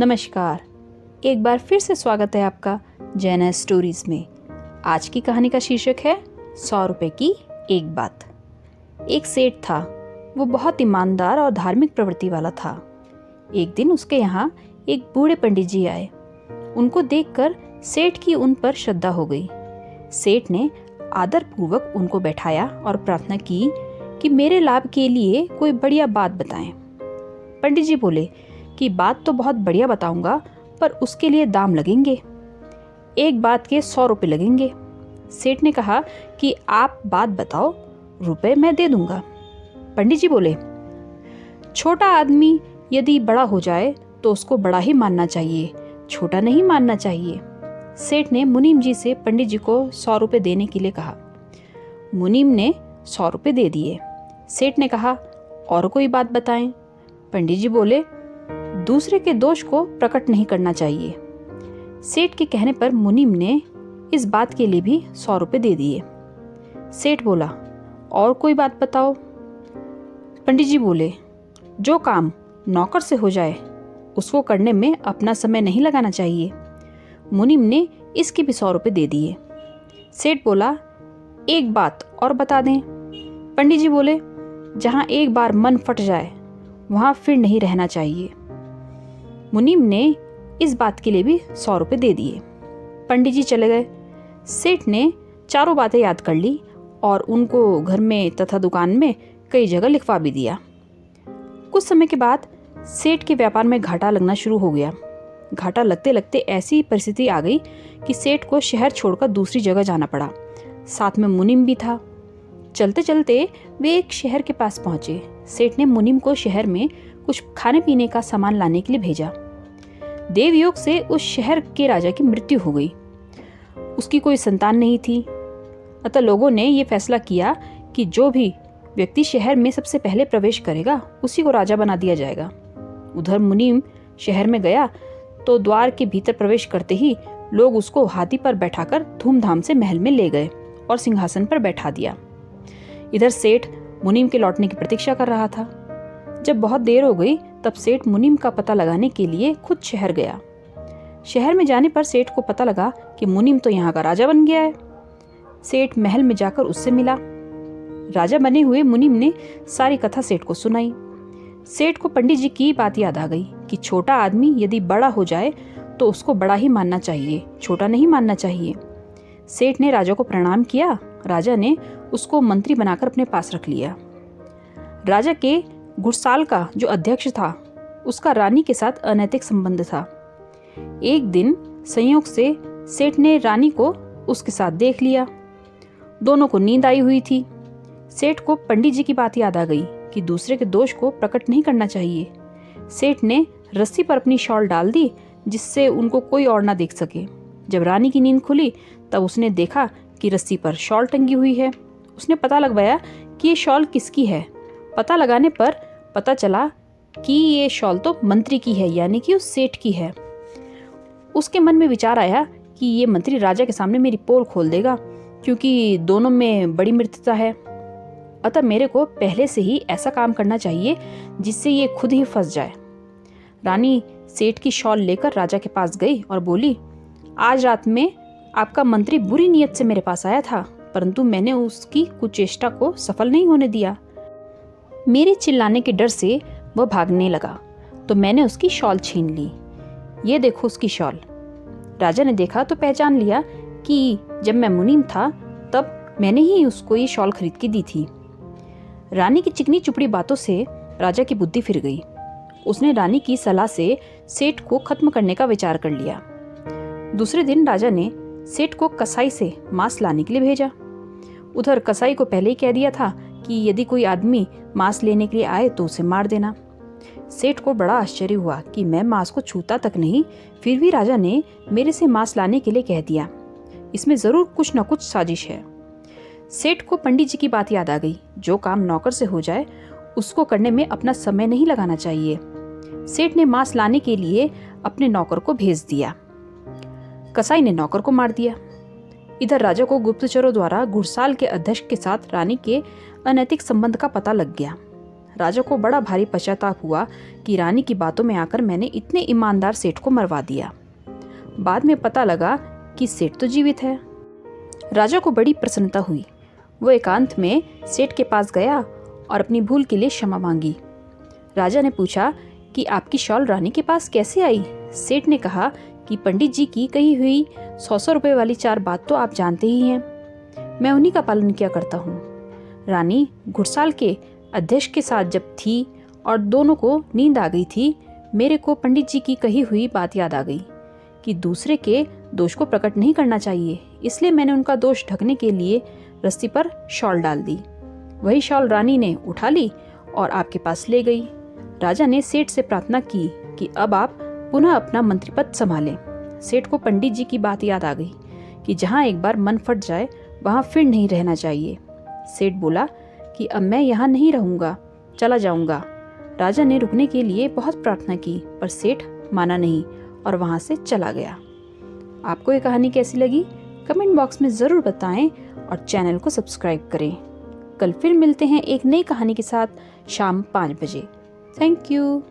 नमस्कार। एक बार फिर से स्वागत है आपका जैन स्टोरीज में। आज की कहानी का शीर्षक है 100 रुपए की एक बात। एक सेठ था। वो बहुत ईमानदार और धार्मिक प्रवृत्ति वाला था। एक दिन उसके यहाँ एक बूढ़े पंडित जी आए। उनको देखकर सेठ की उन पर श्रद्धा हो गई। सेठ ने आदरपूर्वक उनको बैठाया और प्रार्थना की कि मेरे लाभ के लिए कोई बढ़िया बात बताएं। पंडित जी बोले कि बात तो बहुत बढ़िया बताऊंगा, पर उसके लिए दाम लगेंगे। एक बात के 100 रुपये लगेंगे। सेठ ने कहा कि आप बात बताओ, रुपए मैं दे दूंगा। पंडित जी बोले, छोटा आदमी यदि बड़ा हो जाए तो उसको बड़ा ही मानना चाहिए, छोटा नहीं मानना चाहिए। सेठ ने मुनीम जी से पंडित जी को 100 रुपये देने के लिए कहा। मुनीम ने 100 रुपये दे दिए। सेठ ने कहा, और कोई बात बताएं। पंडित जी बोले, दूसरे के दोष को प्रकट नहीं करना चाहिए। सेठ के कहने पर मुनीम ने इस बात के लिए भी 100 रुपये दे दिए। सेठ बोला, और कोई बात बताओ। पंडित जी बोले, जो काम नौकर से हो जाए उसको करने में अपना समय नहीं लगाना चाहिए। मुनीम ने इसके भी 100 रुपये दे दिए। सेठ बोला, एक बात और बता दें। पंडित जी बोले, जहाँ एक बार मन फट जाए वहाँ फिर नहीं रहना चाहिए। मुनीम ने इस बात के लिए भी 100 रुपये दे दिए। पंडित जी चले गए। सेठ ने चारों बातें याद कर ली और उनको घर में तथा दुकान में कई जगह लिखवा भी दिया। कुछ समय के बाद सेठ के व्यापार में घाटा लगना शुरू हो गया। घाटा लगते लगते ऐसी परिस्थिति आ गई कि सेठ को शहर छोड़कर दूसरी जगह जाना पड़ा। साथ में मुनीम भी था। चलते चलते वे एक शहर के पास पहुंचे। सेठ ने मुनीम को शहर में कुछ खाने पीने का सामान लाने के लिए भेजा। देवयोग से उस शहर के राजा की मृत्यु हो गई। उसकी कोई संतान नहीं थी। अतः लोगों ने यह फैसला किया कि जो भी व्यक्ति शहर में सबसे पहले प्रवेश करेगा उसी को राजा बना दिया जाएगा। उधर मुनीम शहर में गया तो द्वार के भीतर प्रवेश करते ही लोग उसको हाथी पर बैठाकर धूमधाम से महल में ले गए और सिंहासन पर बैठा दिया। इधर सेठ मुनीम के लौटने की प्रतीक्षा कर रहा था। जब बहुत देर हो गई तब सेठ मुनीम का पता लगाने के लिए खुद शहर गया। शहर में जाने पर सेठ को पता लगा कि मुनीम तो यहाँ का राजा बन गया है। सेठ महल में जाकर उससे मिला। राजा बने हुए मुनीम ने सारी कथा सेठ को सुनाई। सेठ को पंडित जी की बात याद आ गई कि छोटा आदमी यदि बड़ा हो जाए तो उसको बड़ा ही मानना चाहिए, छोटा नहीं मानना चाहिए। सेठ ने राजा को प्रणाम किया। राजा ने उसको मंत्री बनाकर अपने पास रख लिया। राजा के गुरसाल का जो अध्यक्ष था उसका रानी के साथ अनैतिक संबंध था। एक दिन संयोग से सेठ ने रानी को उसके साथ देख लिया। दोनों को नींद आई हुई थी। सेठ को पंडित जी की बात याद आ गई कि दूसरे के दोष को प्रकट नहीं करना चाहिए। सेठ ने रस्सी पर अपनी शॉल डाल दी जिससे उनको कोई और ना देख सके। जब रानी की नींद खुली तब उसने देखा कि रस्सी पर शॉल टंगी हुई है। उसने पता लगवाया कि ये शॉल किसकी है। पता लगाने पर पता चला कि ये शॉल तो मंत्री की है, यानी कि उस सेठ की है। उसके मन में विचार आया कि ये मंत्री राजा के सामने मेरी पोल खोल देगा, क्योंकि दोनों में बड़ी मित्रता है। अतः मेरे को पहले से ही ऐसा काम करना चाहिए जिससे ये खुद ही फंस जाए। रानी सेठ की शॉल लेकर राजा के पास गई और बोली, आज रात में आपका मंत्री बुरी नीयत से मेरे पास आया था, परंतु मैंने उसकी कुचेष्टा को सफल नहीं होने दिया। मेरे चिल्लाने के डर से वह भागने लगा तो मैंने उसकी शॉल छीन ली। ये देखो उसकी शॉल। राजा ने देखा तो पहचान लिया कि जब मैं मुनीम था तब मैंने ही उसको ये शॉल खरीद के दी थी। रानी की चिकनी चुपड़ी बातों से राजा की बुद्धि फिर गई। उसने रानी की सलाह से सेठ को खत्म करने का विचार कर लिया। दूसरे दिन राजा ने सेठ को कसाई से मांस लाने के लिए भेजा। उधर कसाई को पहले ही कह दिया था कि यदि कोई आदमी मांस लेने के लिए आए तो उसे मार देना। सेठ को बड़ा आश्चर्य हुआ कि मैं मांस को छूता तक नहीं, फिर भी राजा ने मेरे से मांस लाने के लिए कह दिया। इसमें जरूर कुछ न कुछ साजिश है। सेठ को पंडित जी की बात याद आ गई, जो काम नौकर से हो जाए उसको करने में अपना समय नहीं लगाना चाहिए। सेठ ने मांस लाने के लिए अपने नौकर को भेज दिया। कसाई ने नौकर को मार दिया। इधर राजा को गुप्तचरों द्वारा घुड़साल के अध्यक्ष के साथ रानी के अनैतिक संबंध का पता लग गया। राजा को बड़ा भारी पश्चाताप हुआ कि रानी की बातों में आकर मैंने इतने ईमानदार सेठ को मरवा दिया। बाद में पता लगा कि सेठ तो जीवित है। राजा को बड़ी प्रसन्नता हुई। वो एकांत में सेठ के पास गया और अपनी भूल के लिए क्षमा मांगी। राजा ने पूछा कि आपकी शॉल रानी के पास कैसे आई? सेठ ने कहा कि पंडित जी की कही हुई 100 रुपए वाली 4 बात तो आप जानते ही हैं, मैं उन्हीं का पालन किया करता हूँ। रानी घुड़साल के अध्यक्ष के साथ जब थी और दोनों को नींद आ गई थी, मेरे को पंडित जी की कही हुई बात याद आ गई कि दूसरे के दोष को प्रकट नहीं करना चाहिए, इसलिए मैंने उनका दोष ढकने के लिए रस्सी पर शॉल डाल दी। वही शॉल रानी ने उठा ली और आपके पास ले गई। राजा ने सेठ से प्रार्थना की कि अब आप पुनः अपना मंत्री पद संभालें। सेठ को पंडित जी की बात याद आ गई कि जहाँ एक बार मन फट जाए वहाँ फिर नहीं रहना चाहिए। सेठ बोला कि अब मैं यहाँ नहीं रहूँगा, चला जाऊँगा। राजा ने रुकने के लिए बहुत प्रार्थना की, पर सेठ माना नहीं और वहाँ से चला गया। आपको ये कहानी कैसी लगी कमेंट बॉक्स में ज़रूर बताएं और चैनल को सब्सक्राइब करें। कल फिर मिलते हैं एक नई कहानी के साथ शाम 5 बजे। Thank you.